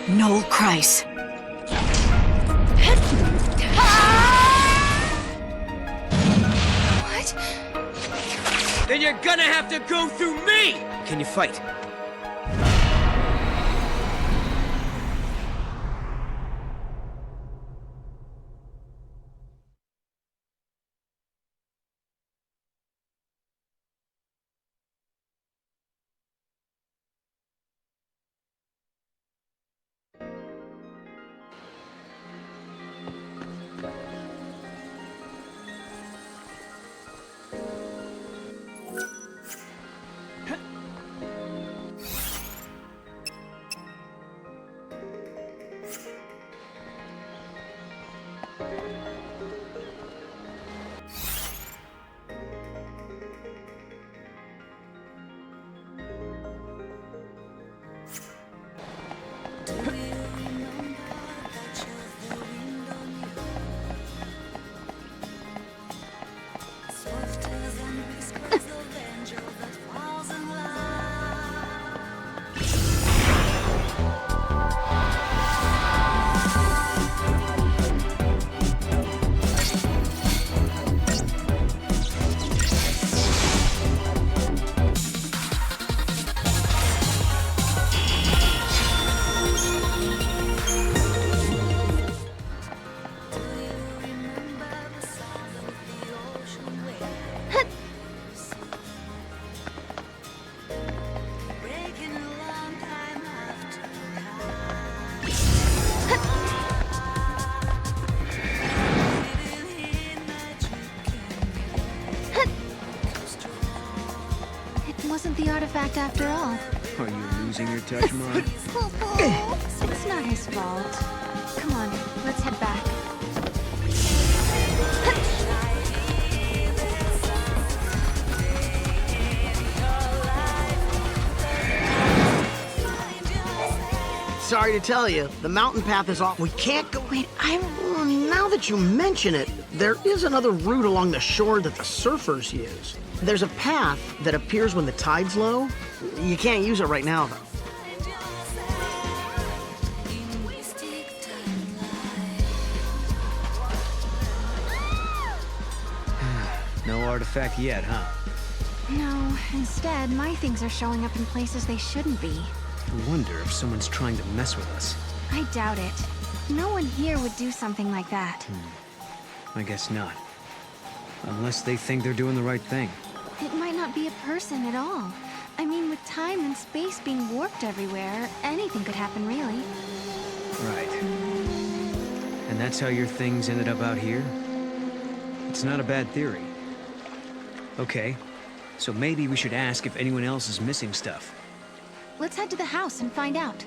Noel Kreis. What? Then you're gonna have to go through me! Can you fight? The artifact after all. Are you losing your touch, Mom? It's not his fault. Come on, let's head back. Sorry to tell you, the mountain path is off. We can't go. Wait, Now that you mention it, there is another route along the shore that the surfers use. There's a path that appears when the tide's low. You can't use it right now, though. No artifact yet, huh? No, instead, my things are showing up in places they shouldn't be. I wonder if someone's trying to mess with us. I doubt it. No one here would do something like that. I guess not. Unless they think they're doing the right thing. It might not be a person at all. I mean, with time and space being warped everywhere, anything could happen, really. Right. And that's how your things ended up out here? It's not a bad theory. Okay, so maybe we should ask if anyone else is missing stuff. Let's head to the house and find out.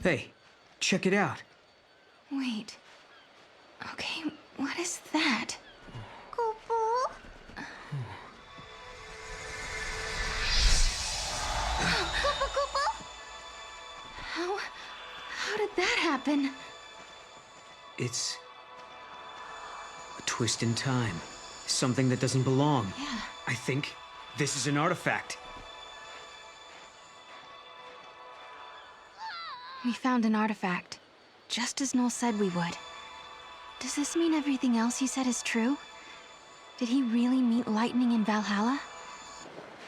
Hey, check it out. Wait. Okay, what is that? How did that happen? It's a twist in time. Something that doesn't belong. Yeah. I think this is an artifact. We found an artifact, just as Noel said we would. Does this mean everything else he said is true? Did he really meet lightning in Valhalla?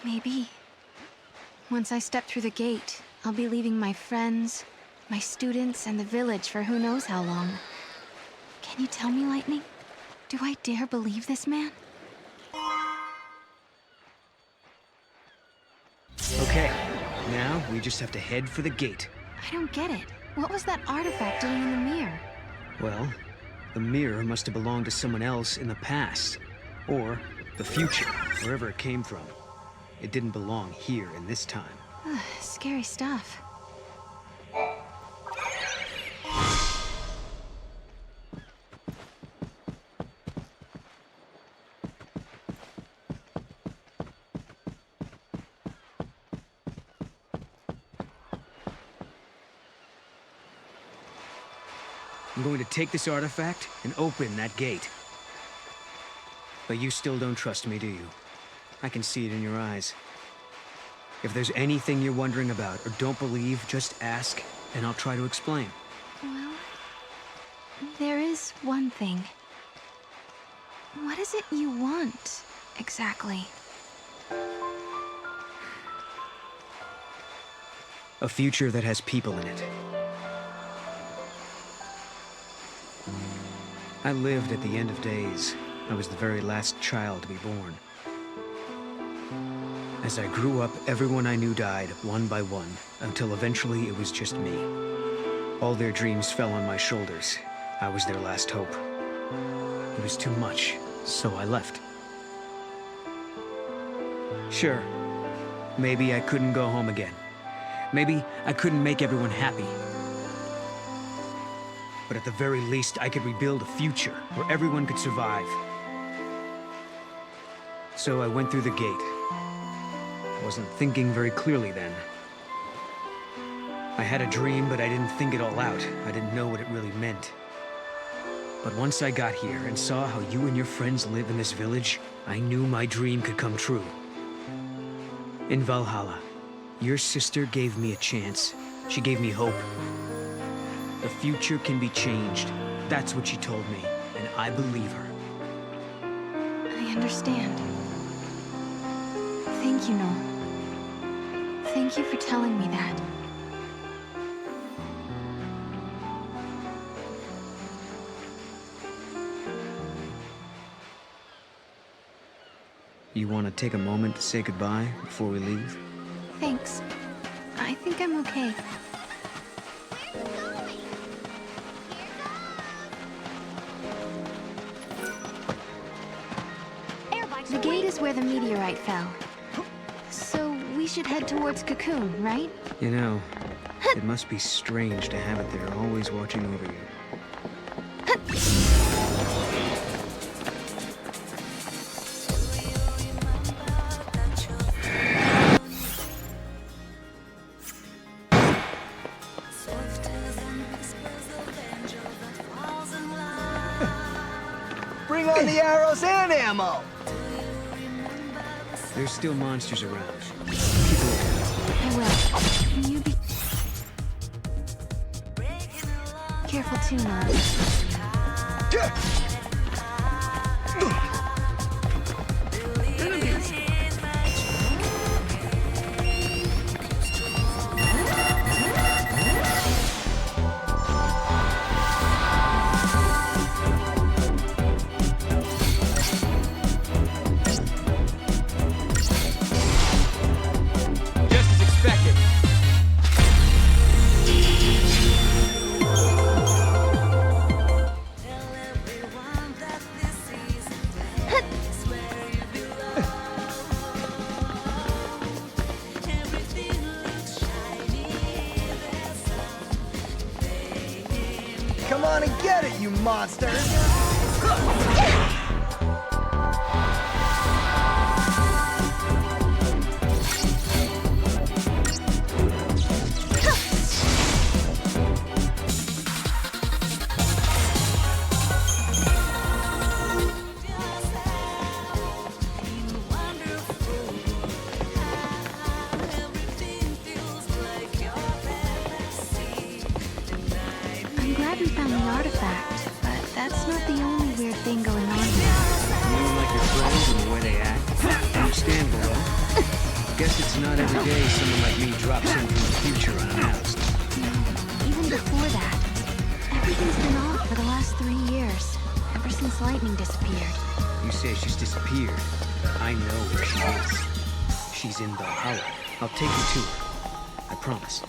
Maybe. Once I step through the gate, I'll be leaving my friends, my students, and the village for who knows how long. Can you tell me, Lightning? Do I dare believe this man? Okay, now we just have to head for the gate. I don't get it. What was that artifact doing in the mirror? Well, the mirror must have belonged to someone else in the past. Or the future, wherever it came from. It didn't belong here in this time. Scary stuff. I'm going to take this artifact and open that gate. But you still don't trust me, do you? I can see it in your eyes. If there's anything you're wondering about or don't believe, just ask, and I'll try to explain. Well, there is one thing. What is it you want, exactly? A future that has people in it. I lived at the end of days. I was the very last child to be born. As I grew up, everyone I knew died, one by one, until eventually it was just me. All their dreams fell on my shoulders. I was their last hope. It was too much, so I left. Sure, maybe I couldn't go home again. Maybe I couldn't make everyone happy. But at the very least, I could rebuild a future where everyone could survive. So I went through the gate. I wasn't thinking very clearly then. I had a dream, but I didn't think it all out. I didn't know what it really meant. But once I got here and saw how you and your friends live in this village, I knew my dream could come true. In Valhalla, your sister gave me a chance. She gave me hope. The future can be changed. That's what she told me, and I believe her. I understand. Thank you, Noel. Thank you for telling me that. You want to take a moment to say goodbye before we leave? Thanks. I think I'm okay. The gate is where the meteorite fell. So we should head towards Cocoon, right? You know, it must be strange to have it there, always watching over you. Bring on the arrows and ammo! There's still monsters around. I will. Can you be careful too, Noel? Just as expected. Come on and get it, you monsters! I'm glad we found the artifact, but that's not the only weird thing going on here. You like your friends and the way they act? Understandable, though. Guess it's not every day someone like me drops in from the future unannounced. Even before that, everything's been off for the last 3 years, ever since Lightning disappeared. You say she's disappeared. I know where she is. She's in Valhalla. I'll take you to her. I promise.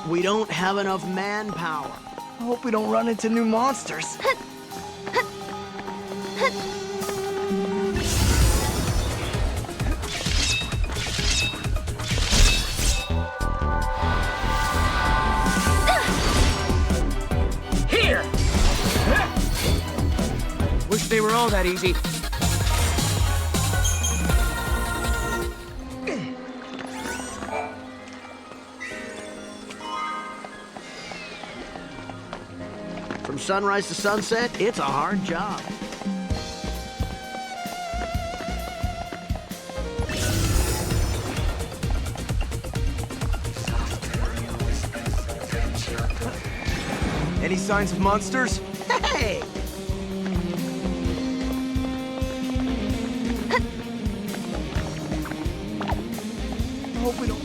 We don't have enough manpower. I hope we don't run into new monsters. Here! Wish they were all that easy. sunrise to sunset, it's a hard job. Any signs of monsters? Hey! Hope we don't.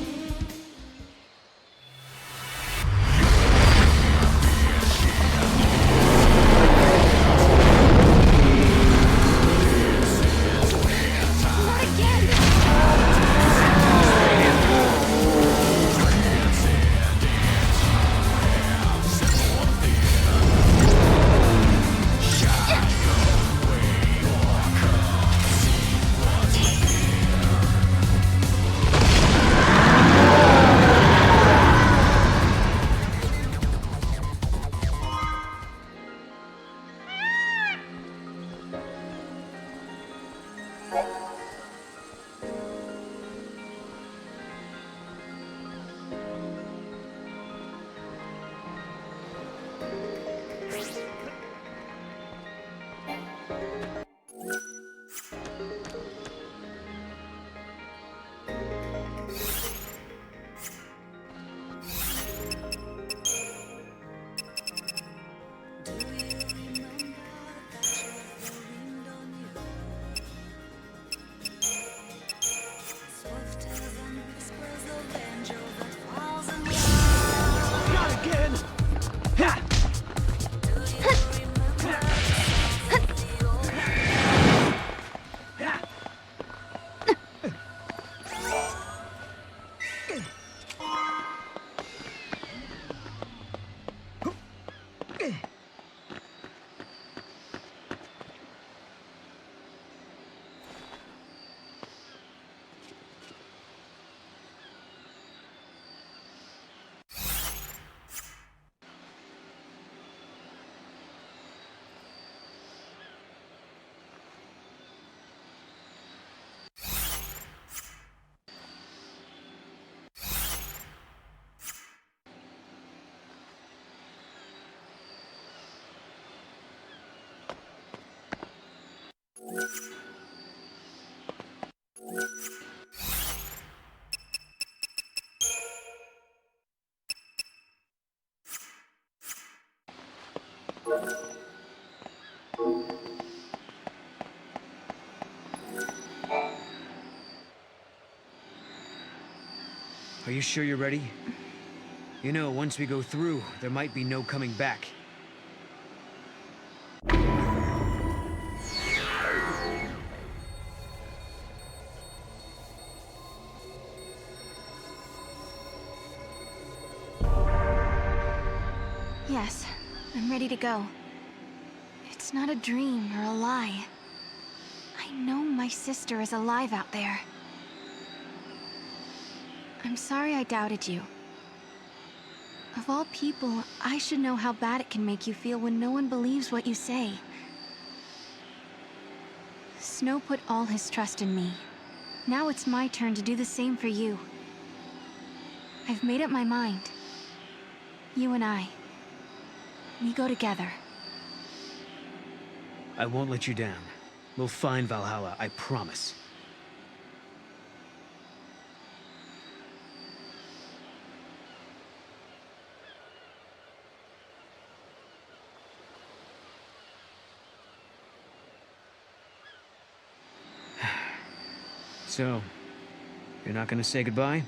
Not again! Not again! Ha! Are you sure you're ready? You know, once we go through, there might be no coming back. Yes, I'm ready to go. It's not a dream or a lie. I know my sister is alive out there. I'm sorry I doubted you. Of all people, I should know how bad it can make you feel when no one believes what you say. Snow put all his trust in me. Now it's my turn to do the same for you. I've made up my mind. You and I. We go together. I won't let you down. We'll find Valhalla, I promise. So, you're not gonna say goodbye?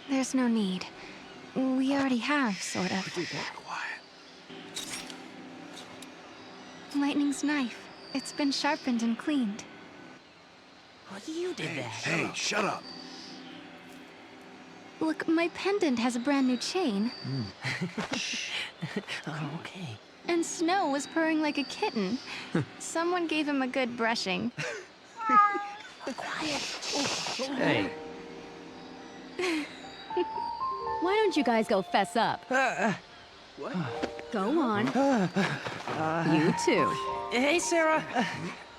There's no need. We already have, sort of. Lightning's knife. It's been sharpened and cleaned. Oh, you did that. Hey, shut up. Look, my pendant has a brand new chain. Oh, okay. And Snow was purring like a kitten. Someone gave him a good brushing. Quiet. Hey. Why don't you guys go fess up? What? Go on. You too. Hey, Sarah.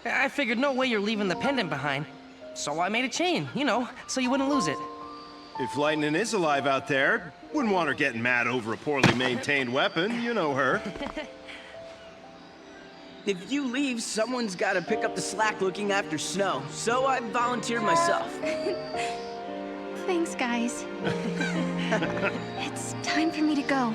I figured no way you're leaving the pendant behind. So I made a chain, you know, so you wouldn't lose it. If Lightning is alive out there, wouldn't want her getting mad over a poorly maintained weapon. You know her. If you leave, someone's gotta pick up the slack looking after Snow, so I volunteered myself. Thanks, guys. It's time for me to go.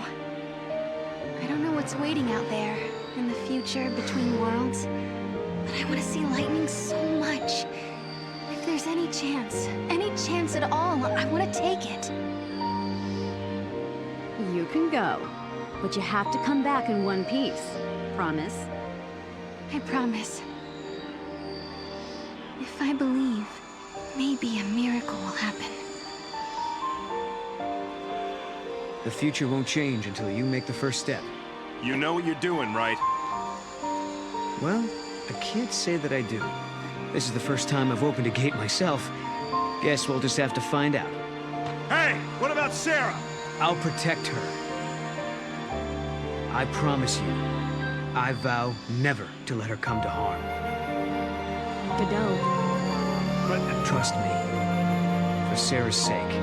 I don't know what's waiting out there, in the future, between worlds. But I want to see Lightning so much. If there's any chance at all, I want to take it. You can go, but you have to come back in one piece. Promise? I promise. If I believe, maybe a miracle will happen. The future won't change until you make the first step. You know what you're doing, right? Well, I can't say that I do. This is the first time I've opened a gate myself. Guess we'll just have to find out. Hey, what about Sarah? I'll protect her. I promise you. I vow never to let her come to harm. Godot. But trust me, for Sarah's sake.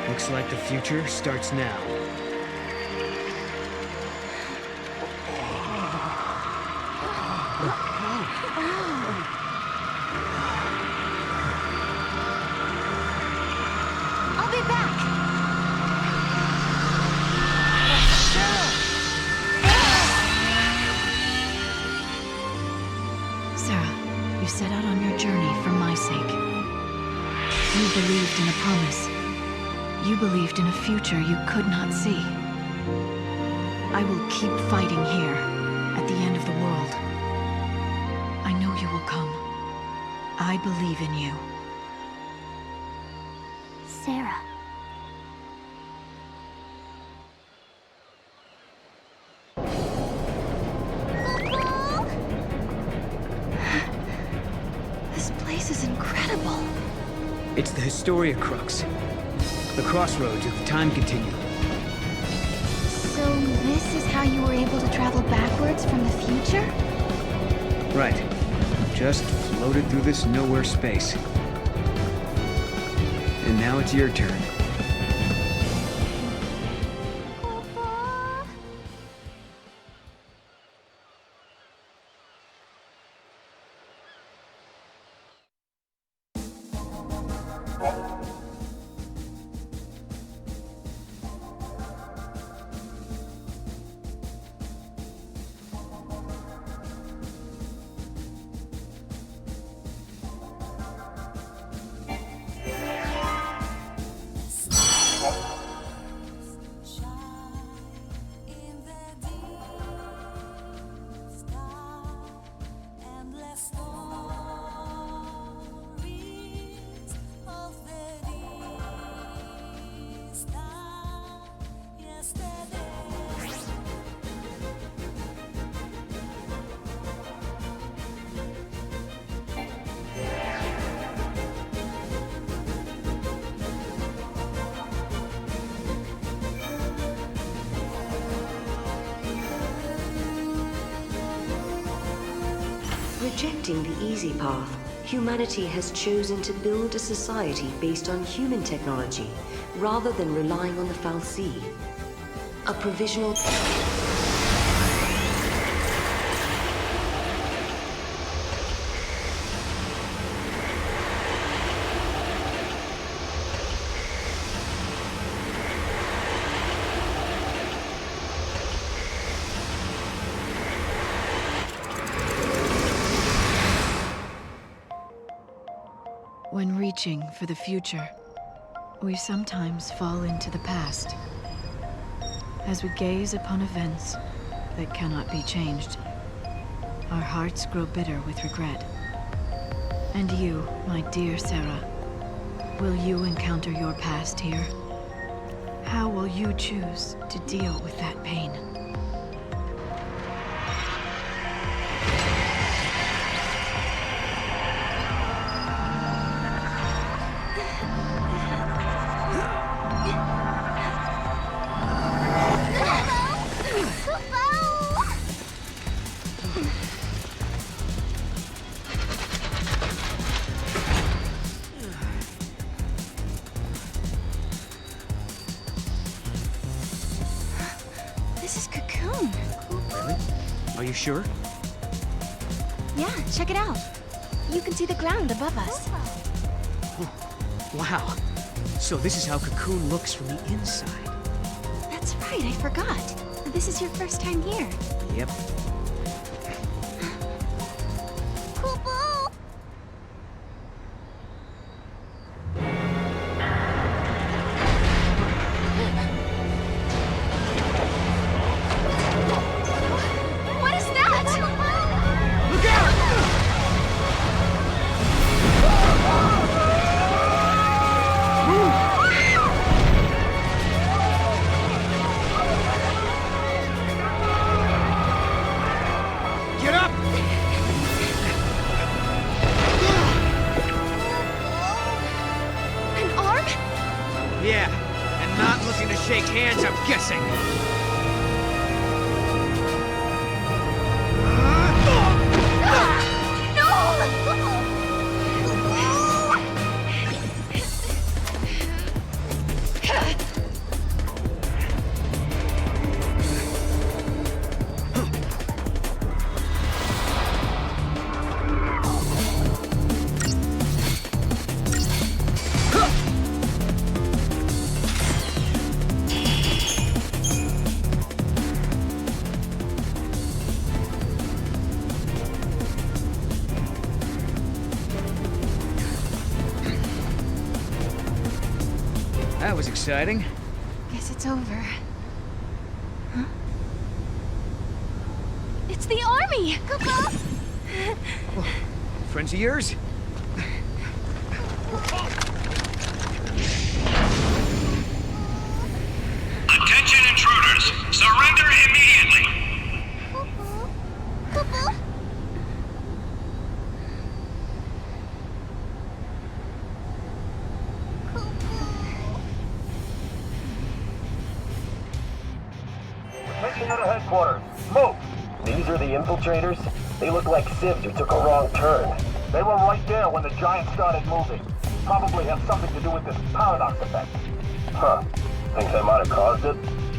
Looks like the future starts now. I'll be back! Sarah, you set out on your journey for my sake. You believed in a promise. You believed in a future you could not see. I will keep fighting here, at the end of the world. I know you will come. I believe in you. Sarah. This place is incredible. It's the Historia Crux. The crossroads of the time continuum. So this is how you were able to travel backwards from the future? Right. Just floated through this nowhere space. And now it's your turn. Rejecting the easy path, humanity has chosen to build a society based on human technology, rather than relying on the fal'Cie. A provisional... When reaching for the future, we sometimes fall into the past. As we gaze upon events that cannot be changed, our hearts grow bitter with regret. And you, my dear Sarah, will you encounter your past here? How will you choose to deal with that pain? This is Cocoon. Really? Are you sure? Yeah, check it out. You can see the ground above us. Wow. So this is how Cocoon looks from the inside. That's right, I forgot. This is your first time here. Yep. What is that? Look out! Get up! An arm? Yeah, and not looking to shake hands, I'm guessing. That was exciting. Guess it's over. Huh? It's the army! Coco! Friends of yours? Attention intruders! Surrender immediately! Attention to the headquarters. Move! These are the infiltrators? They look like civs who took a wrong turn. They were right there when the giant started moving. Probably have something to do with this paradox effect. Huh. Think they might have caused it?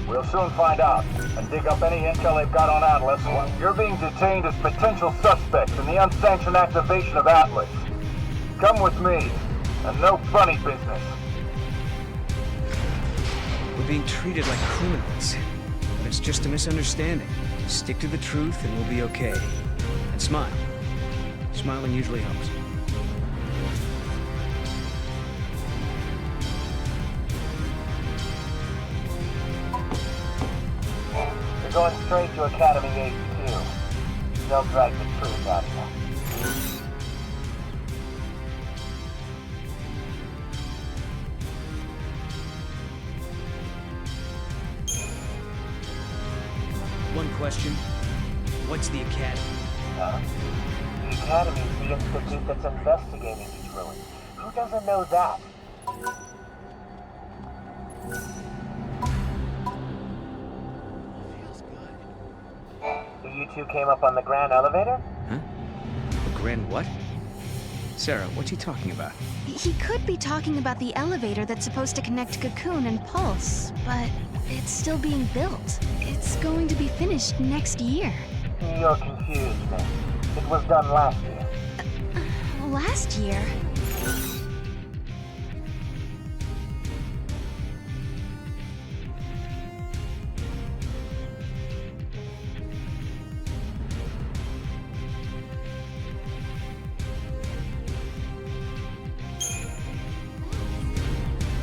We'll soon find out, and dig up any intel they've got on Atlas. You're being detained as potential suspects in the unsanctioned activation of Atlas. Come with me, and no funny business. We're being treated like criminals. But it's just a misunderstanding. Stick to the truth and we'll be okay. And smile. Smiling usually helps. You're going straight to Academy HQ. They'll drag the truth out of you. One question. What's the Academy? The Academy is the institute that's investigating these ruins. Who doesn't know that? So you two came up on the grand elevator? Huh? The grand what? Sarah, what's he talking about? He could be talking about the elevator that's supposed to connect Cocoon and Pulse, but it's still being built. It's going to be finished next year. You're confused, then. It was done last year. Last year?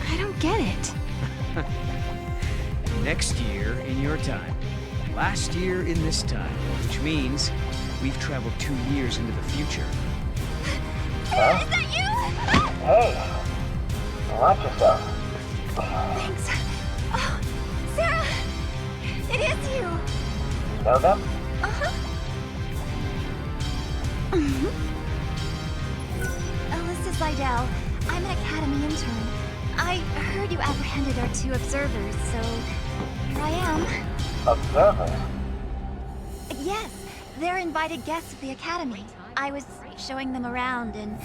I don't get it. Next year in your time. Last year in this time. Which means we've traveled 2 years into the future. Huh? Is that you? Hey! Watch yourself. Thanks. Oh, Sarah! It is you! Know them? Uh-huh. This is Lydell. I'm an Academy intern. I heard you apprehended our 2 observers, so here I am. Observers? Yes, they're invited guests of the Academy. I was showing them around and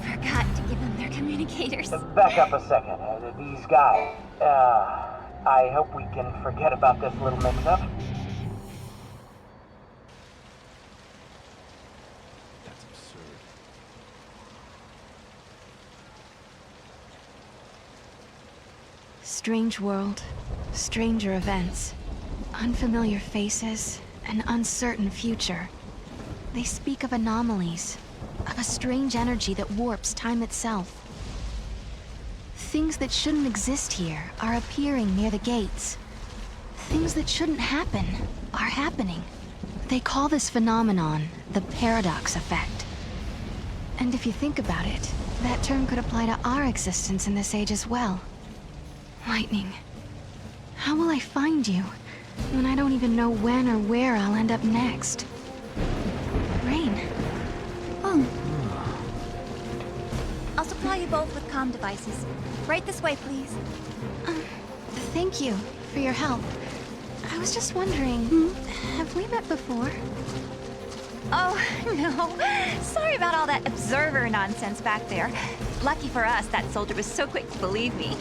forgot to give them their communicators. Back up a second. These guys. I hope we can forget about this little mix-up. strange world, stranger events, unfamiliar faces, an uncertain future. They speak of anomalies, of a strange energy that warps time itself. Things that shouldn't exist here are appearing near the gates. Things that shouldn't happen are happening. They call this phenomenon the paradox effect. And if you think about it, that term could apply to our existence in this age as well. Lightning. How will I find you when I don't even know when or where I'll end up next? Rain. Oh. I'll supply you both with comm devices. Right this way, please. Thank you for your help. I was just wondering, have we met before? Oh, no. Sorry about all that observer nonsense back there. Lucky for us, that soldier was so quick to believe me.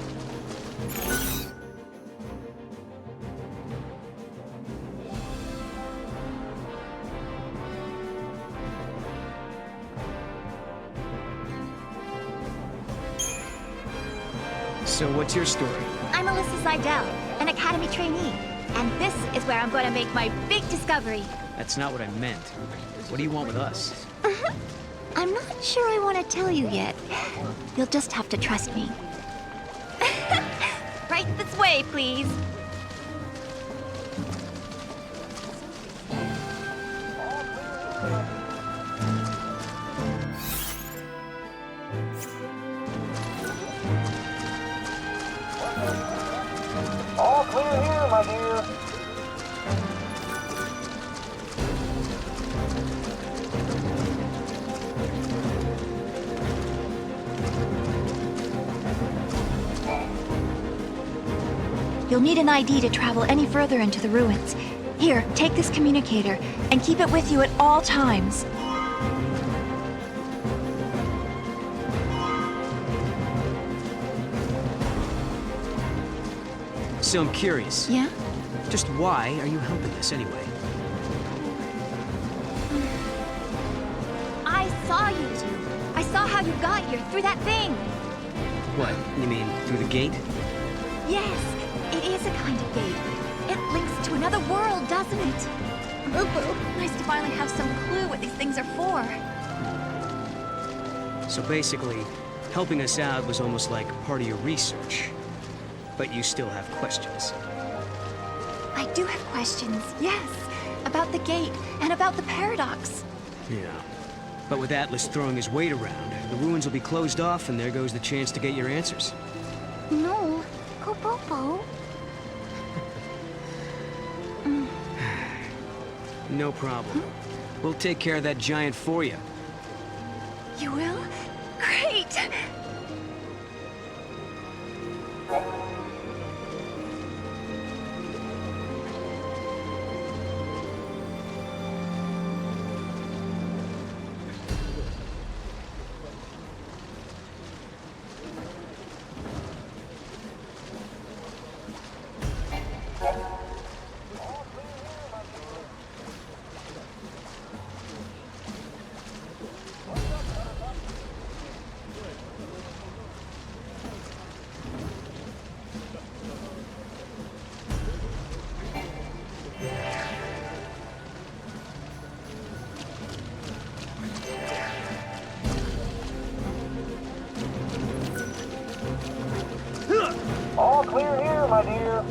So what's your story? I'm Alyssa Seidel, an academy trainee. And this is where I'm going to make my big discovery. That's not what I meant. What do you want with us? I'm not sure I want to tell you yet. You'll just have to trust me. Right this way, please. All clear here, my dear. You'll need an ID to travel any further into the ruins. Here, take this communicator, and keep it with you at all times. So I'm curious. Yeah? Just why are you helping us anyway? I saw you two. I saw how you got here through that thing. What, you mean through the gate? Yes, it is a kind of gate. It links to another world, doesn't it? Nice to finally have some clue what these things are for. So basically, helping us out was almost like part of your research. But you still have questions. I do have questions, yes. About the gate and about the paradox. Yeah. But with Atlas throwing his weight around, the ruins will be closed off and there goes the chance to get your answers. No, go Popo. No problem. We'll take care of that giant for you. You will? Great! All clear here, my dear.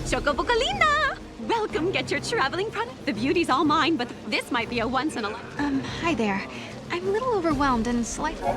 Chocobocolina! Welcome, get your traveling product. The beauty's all mine, but this might be a once in a lifetime. Hi there. I'm a little overwhelmed and slightly...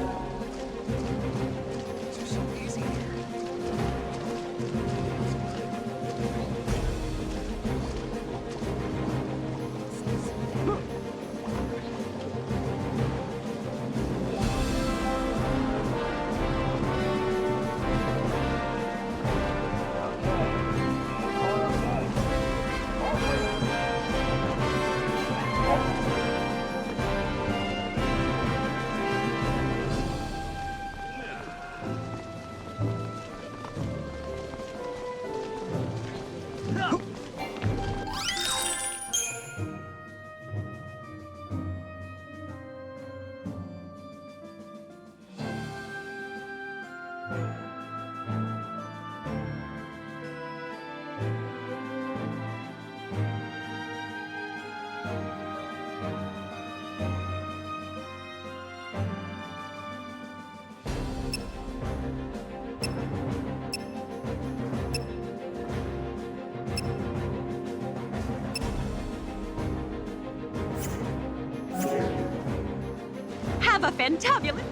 have a fantabulous...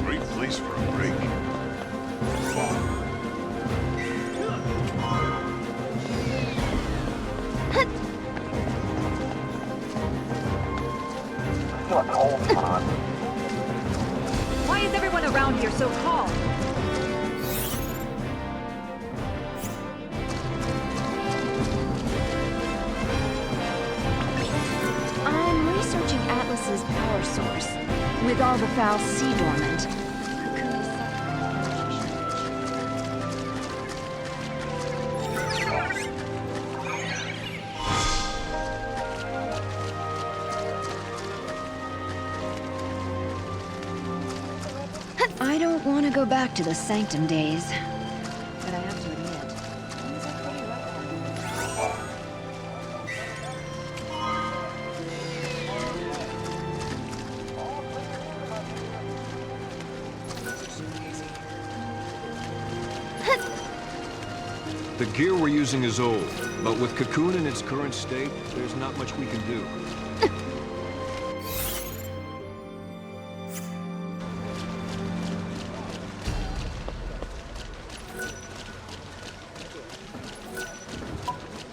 Great place for a break. Why is everyone around here so tall? I'm researching Atlas's power source. With all the foul sea dormant, I don't want to go back to the Sanctum days, but I have to admit, things are pretty rough. The gear we're using is old, but with Cocoon in its current state, there's not much we can do.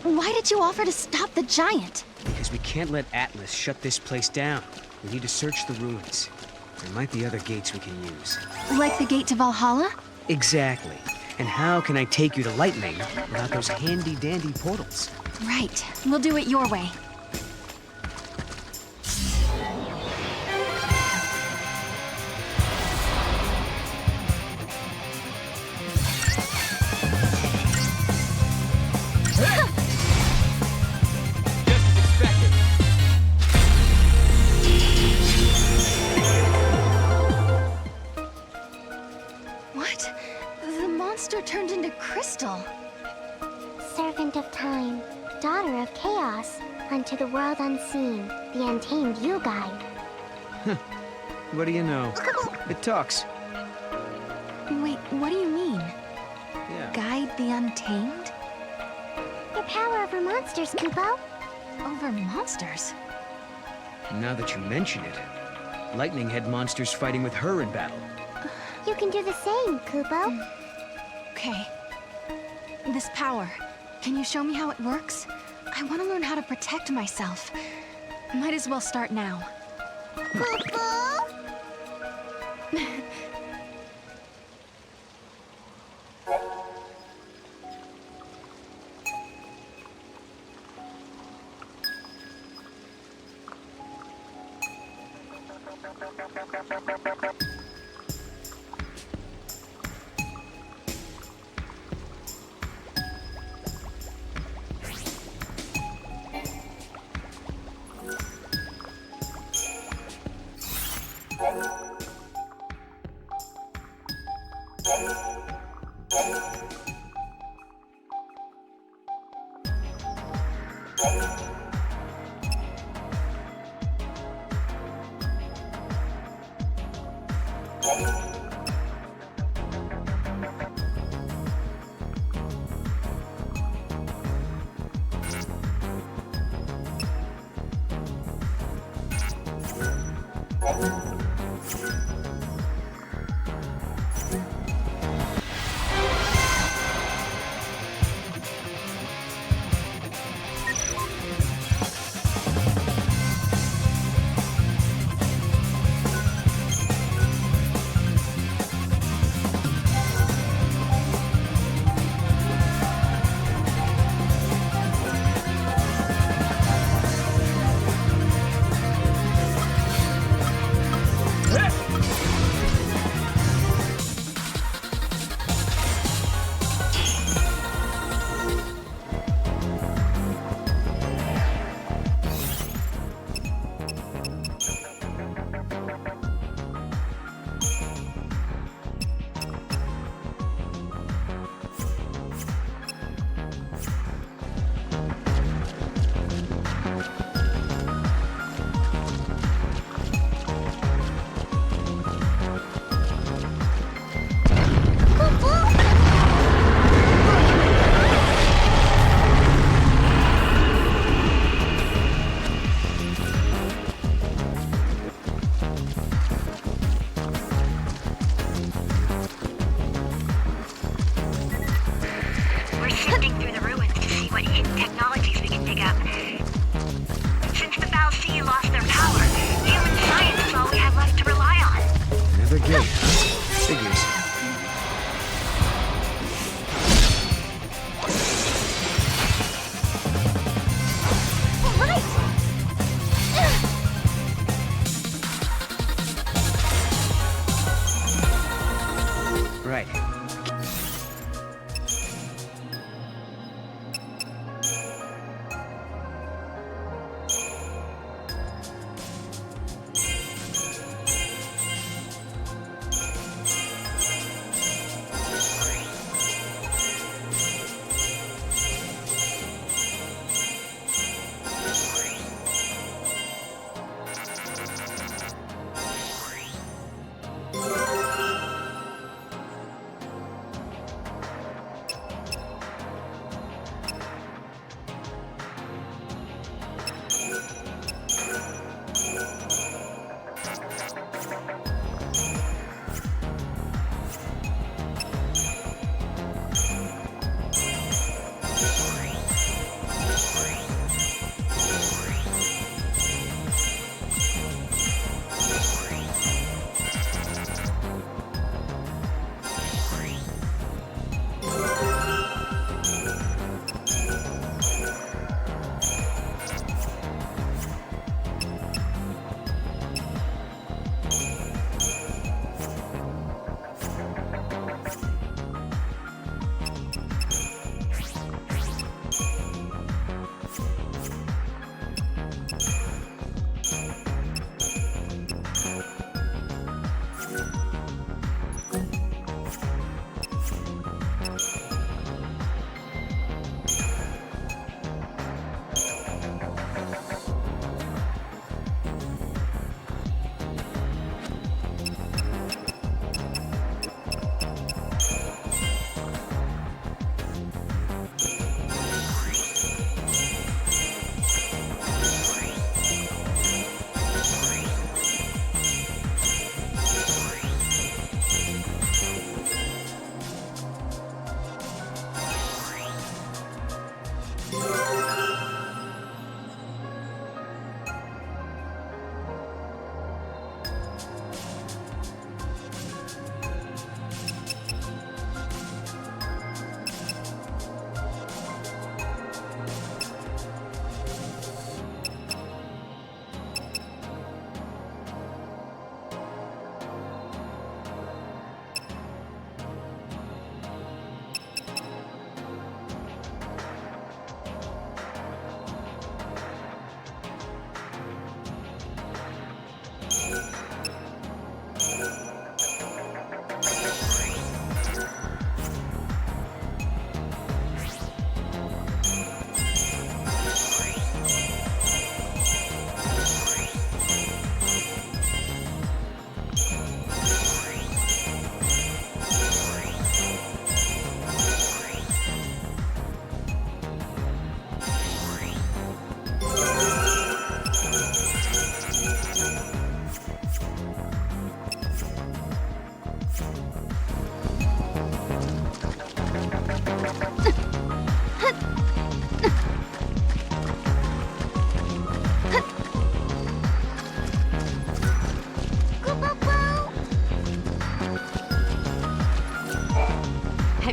Why did you offer to stop the giant? Because we can't let Atlas shut this place down. We need to search the ruins. There might be other gates we can use. Like the gate to Valhalla? Exactly. And how can I take you to Lightning without those handy-dandy portals? Right. We'll do it your way. What? The monster turned into crystal. Servant of time, daughter of chaos, unto the world unseen, the untamed you guide. What do you know? It talks. Wait, what do you mean? Yeah. Guide the untamed? Your power over monsters, Kupo. Over monsters? Now that you mention it, Lightning had monsters fighting with her in battle. You can do the same, Kupo. Okay. This power, can you show me how it works? I want to learn how to protect myself. Might as well start now. Kupo? sifting through the ruins to see what hidden technologies we can dig up. Since the Valhalla lost their power, human science is all we have left to rely on. Another gate, huh? Figures. Right.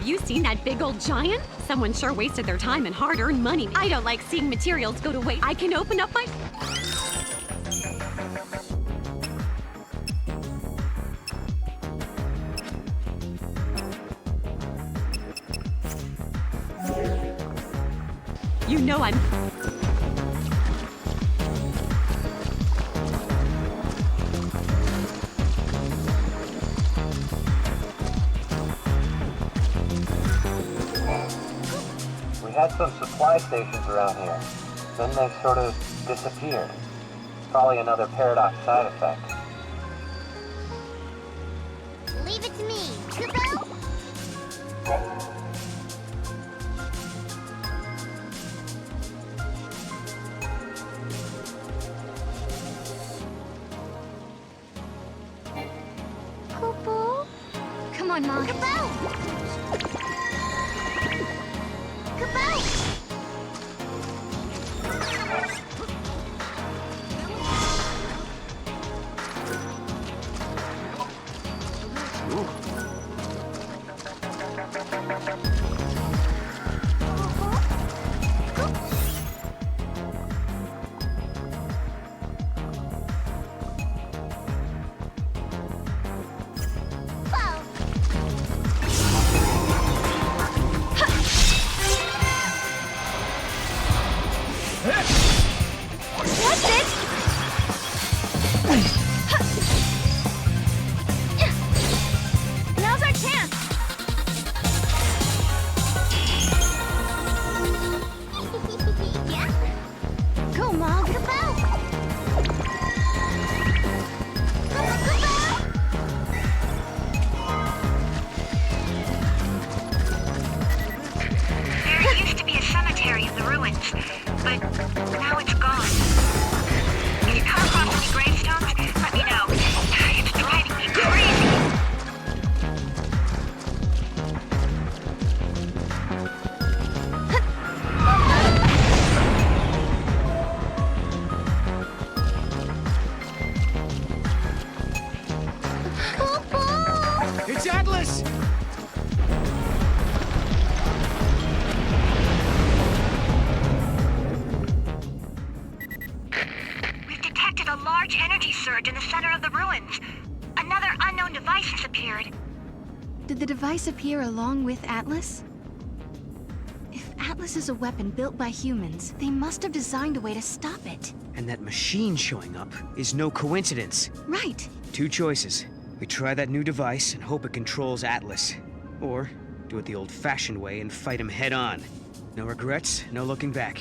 you seen that big old giant? Someone sure wasted their time and hard-earned money. I don't like seeing materials go to waste. I can open up my... You know I'm... We had some supply stations around here. Then they sort of disappeared. Probably another paradox side effect. Leave it to me, Kubo! Kubo? Come on, Mom. Kubo! ruins, but now it's gone. If you come across any gravestones, let me know. It's driving me crazy. It's Atlas! We've detected a large energy surge in the center of the ruins. Another unknown device has appeared. Did the device appear along with Atlas? If Atlas is a weapon built by humans, they must have designed a way to stop it. And that machine showing up is no coincidence. Right. Two choices. We try that new device and hope it controls Atlas. Or do it the old-fashioned way and fight him head-on. No regrets, no looking back.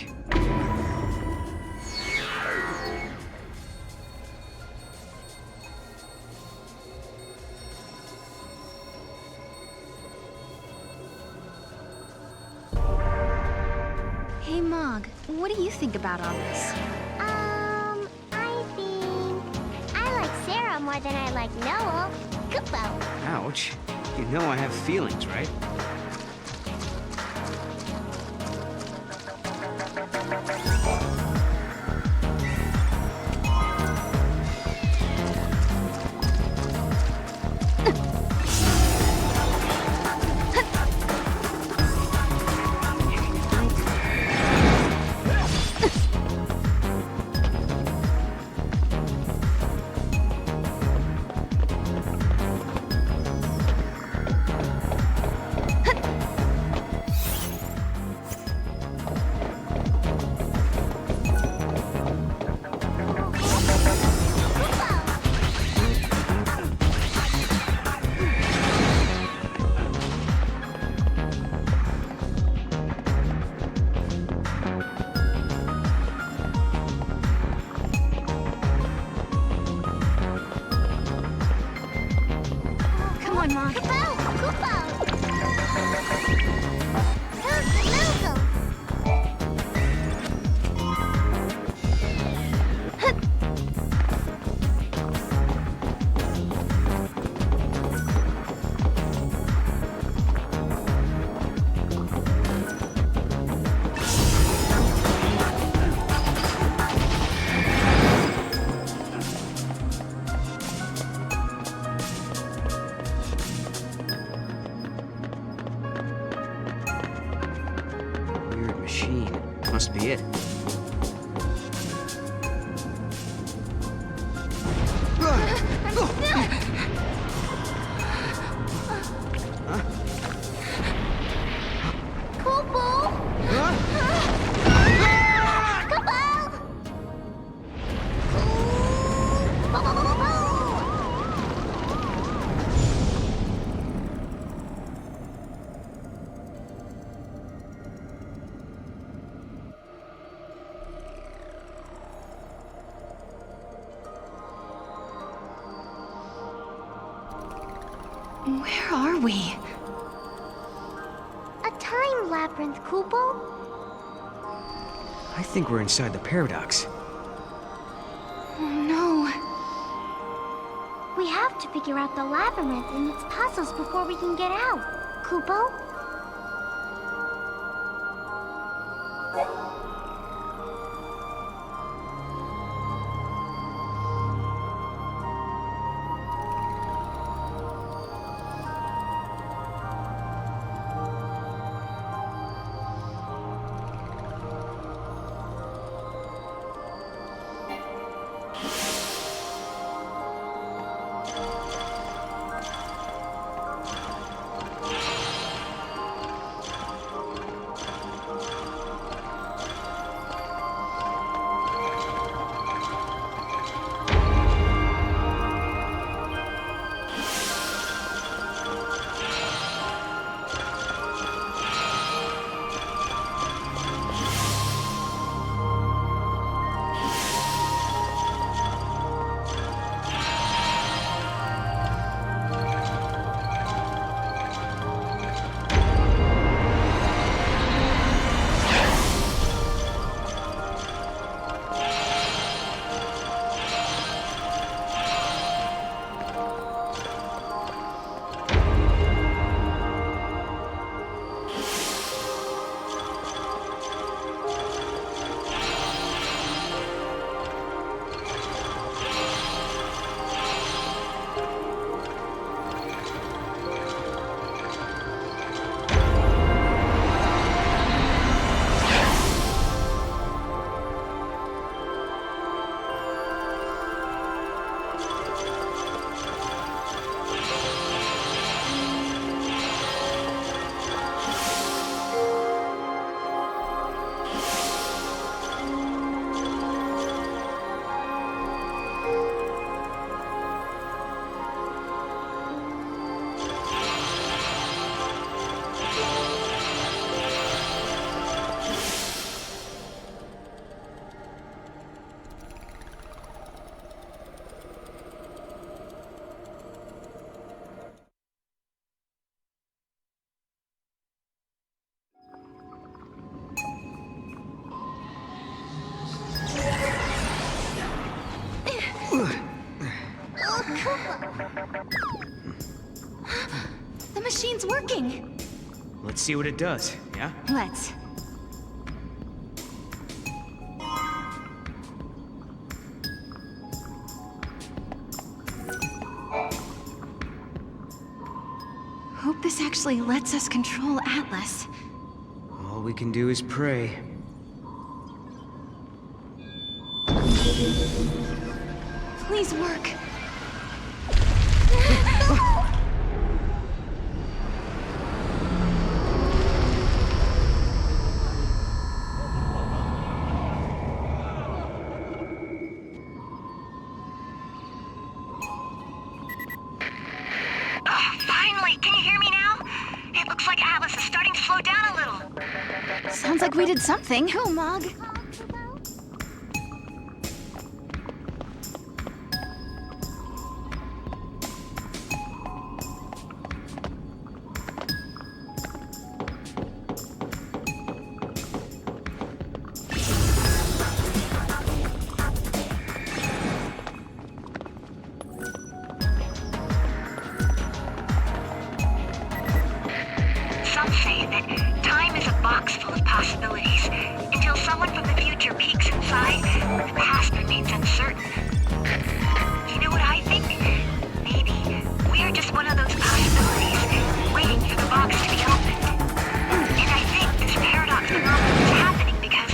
Hey, Mog, what do you think about all this? I think I like Sarah more than I like Noel. Kupo. Ouch. You know I have feelings, right? Come on, Mog. Kupo. Weird machine. Must be it. Where are we? A time labyrinth, Kupo. I think we're inside the paradox. Oh no. We have to figure out the labyrinth and its puzzles before we can get out. Kupo? The machine's working! Let's see what it does, yeah? Let's. Hope this actually lets us control Atlas. All we can do is pray. Please work. Finally! Can you hear me now? It looks like Atlas is starting to slow down a little. Sounds like we did something. Oh, Mog. Some say that time is a box full of possibilities. Until someone from the future peeks inside, the past remains uncertain. You know what I think? Maybe we are just one of those possibilities, waiting for the box to be opened. And I think this paradox phenomenon is happening because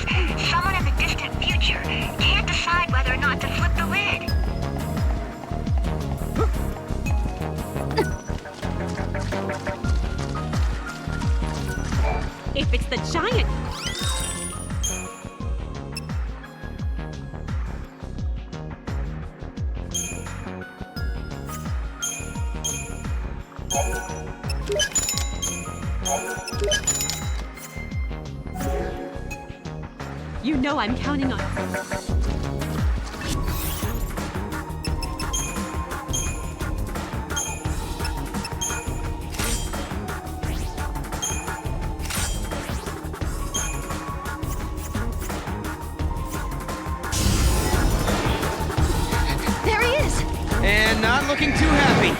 someone in the distant future can't decide whether or not to flip the lid. If it's the giant... You know I'm counting on... There he is! And not looking too happy.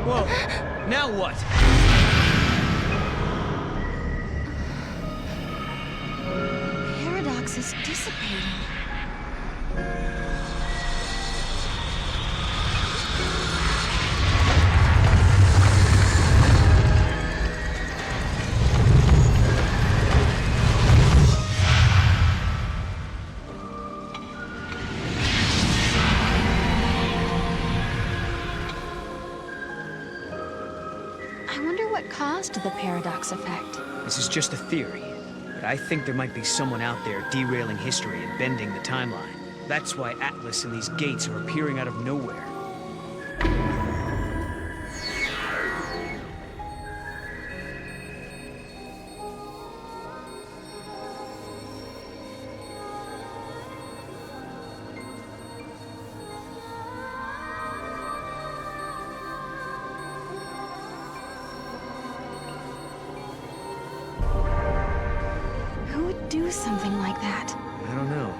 Whoa, now what? Paradox is dissipating. I wonder what caused the paradox effect. This is just a theory, but I think there might be someone out there derailing history and bending the timeline. That's why Atlas and these gates are appearing out of nowhere. Who would do something like that? I don't know.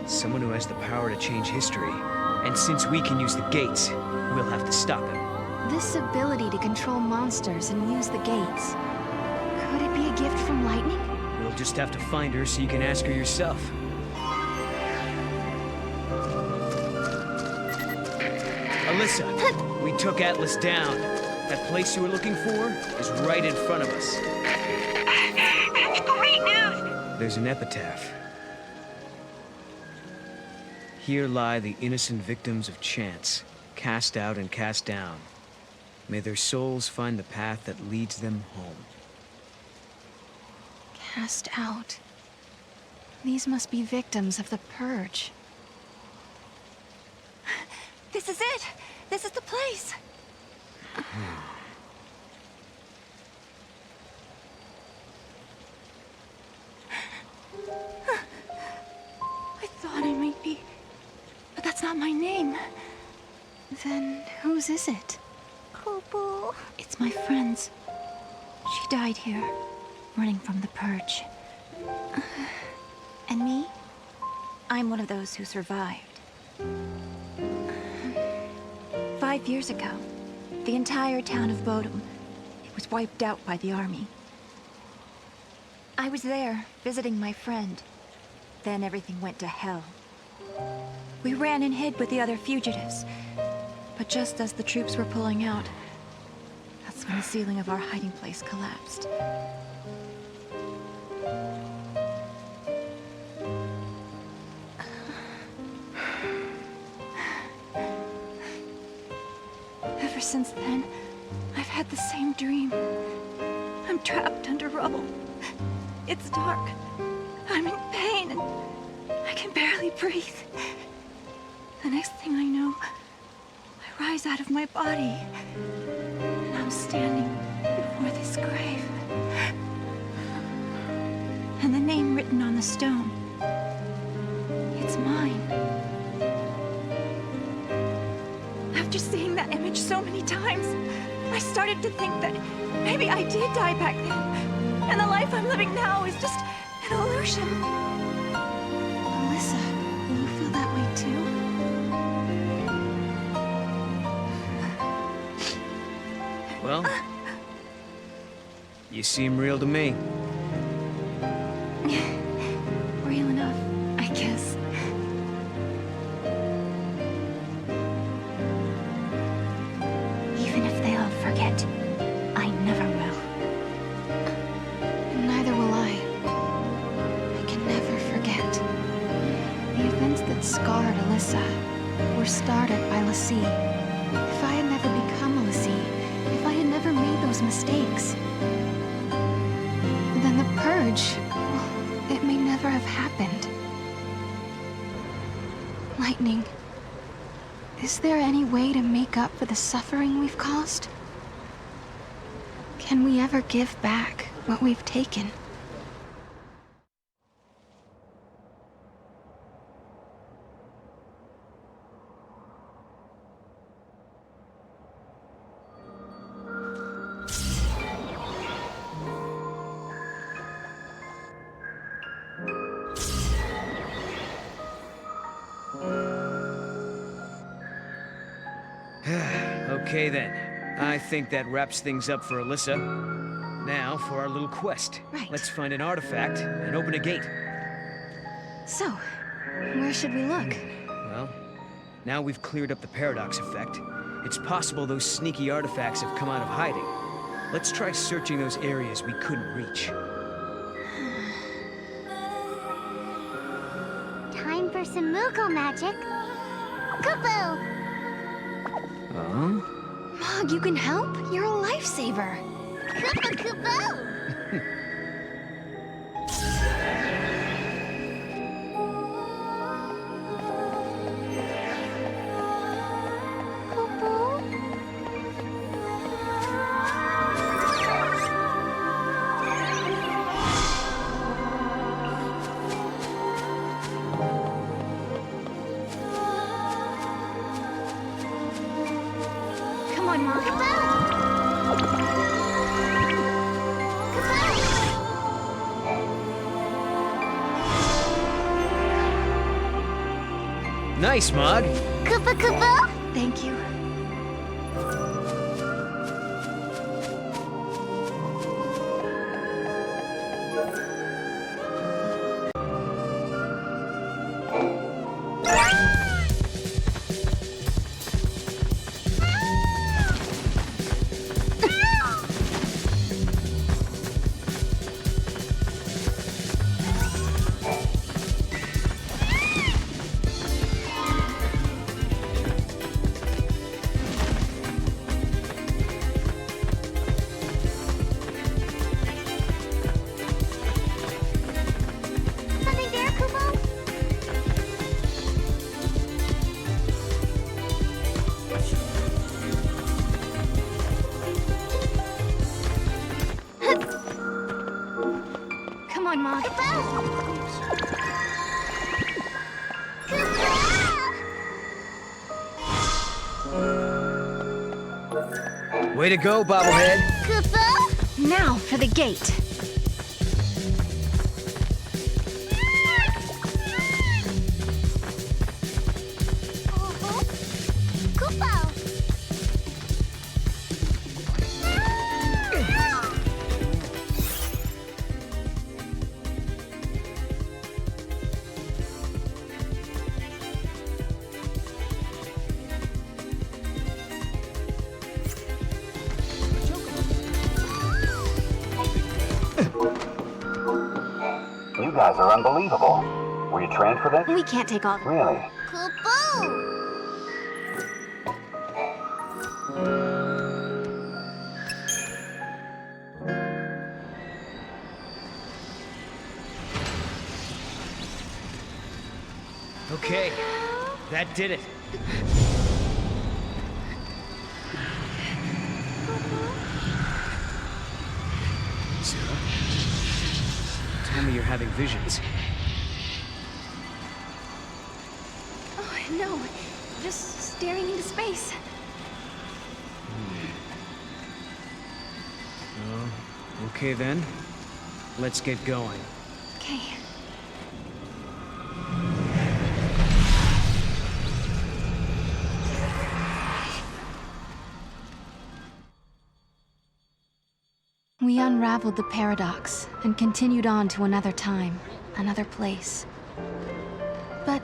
Someone who has the power to change history. And since we can use the gates, we'll have to stop him. This ability to control monsters and use the gates. Could it be a gift from lightning? We'll just have to find her so you can ask her yourself. Alyssa, we took Atlas down. That place you were looking for is right in front of us. That's great news! There's an epitaph. Here lie the innocent victims of chance, cast out and cast down. May their souls find the path that leads them home. Cast out. These must be victims of the Purge. This is it! This is the place! my name. Then whose is it? Kupu. It's my friend's. She died here, running from the purge. And me? I'm one of those who survived. 5 years ago, the entire town of Bodum, it was wiped out by the army. I was there, visiting my friend. Then everything went to hell. We ran and hid with the other fugitives. But just as the troops were pulling out, that's when the ceiling of our hiding place collapsed. Ever since then, I've had the same dream. I'm trapped under rubble. It's dark. I'm in pain and I can barely breathe. The next thing I know, I rise out of my body and I'm standing before this grave. And the name written on the stone, it's mine. After seeing that image so many times, I started to think that maybe I did die back then, and the life I'm living now is just an illusion. Alyssa, you feel that way too? Well, you seem real to me. Real enough, I guess. Even if they all forget, I never will. Neither will I. I can never forget. The events that scarred Alyssa were started by Lassie. If I had never become a Lassie, if I had never made those mistakes, then the purge, well, it may never have happened. Lightning, is there any way to make up for the suffering we've caused? Can we ever give back what we've taken? Okay then. I think that wraps things up for Alyssa. Now for our little quest. Right. Let's find an artifact and open a gate. So, where should we look? Well, now we've cleared up the paradox effect. It's possible those sneaky artifacts have come out of hiding. Let's try searching those areas we couldn't reach. Time for some Moogle magic. Kupu! Huh? Mog, you can help? You're a lifesaver. Kupu Kupu! Come on, Mog. Nice, Mog. Kupu Kupu! Thank you. Something there, Kupu? Come on, Mog. Way to go, bobblehead. Kufu? Now for the gate. You guys are unbelievable. Were you transferred in? We can't take all. Really? Okay, that did it. Sarah? Tell me you're having visions. Oh, no. Just staring into space. Oh, okay then. Let's get going. Okay. We unraveled the paradox and continued on to another time, another place. But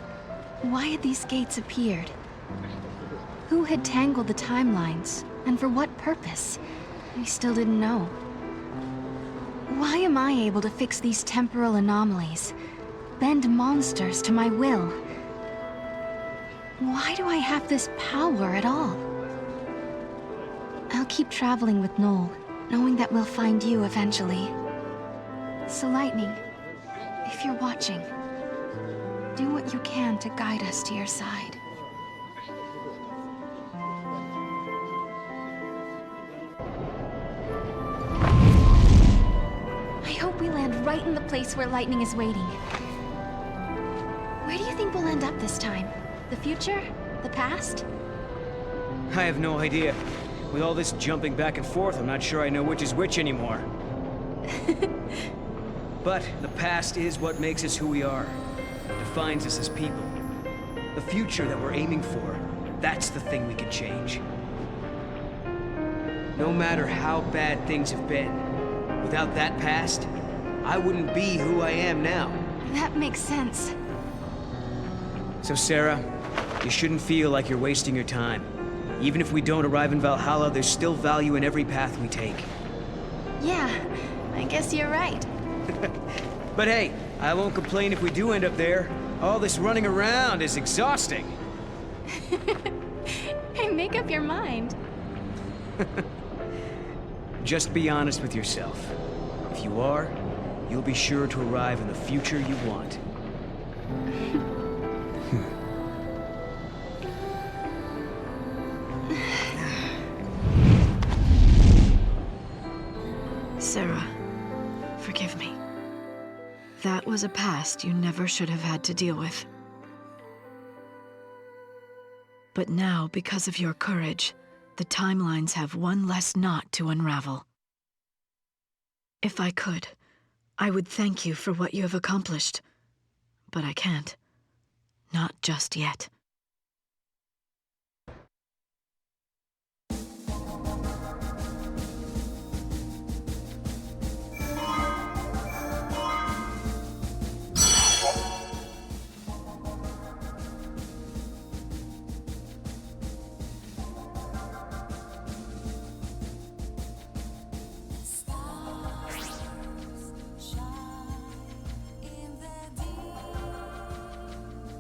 why had these gates appeared? Who had tangled the timelines, and for what purpose? We still didn't know. Why am I able to fix these temporal anomalies, bend monsters to my will? Why do I have this power at all? I'll keep traveling with Noel, knowing that we'll find you eventually. So Lightning, if you're watching, do what you can to guide us to your side. I hope we land right in the place where Lightning is waiting. Where do you think we'll end up this time? The future? The past? I have no idea. With all this jumping back and forth, I'm not sure I know which is which anymore. But the past is what makes us who we are. Defines us as people. The future that we're aiming for, that's the thing we can change. No matter how bad things have been, without that past, I wouldn't be who I am now. That makes sense. So Sarah, you shouldn't feel like you're wasting your time. Even if we don't arrive in Valhalla, there's still value in every path we take. Yeah, I guess you're right. But hey, I won't complain if we do end up there. All this running around is exhausting. Hey, make up your mind. Just be honest with yourself. If you are, you'll be sure to arrive in the future you want. Sarah, forgive me. That was a past you never should have had to deal with. But now, because of your courage, the timelines have one less knot to unravel. If I could, I would thank you for what you have accomplished. But I can't. Not just yet.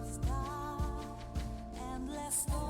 Stop and let's go.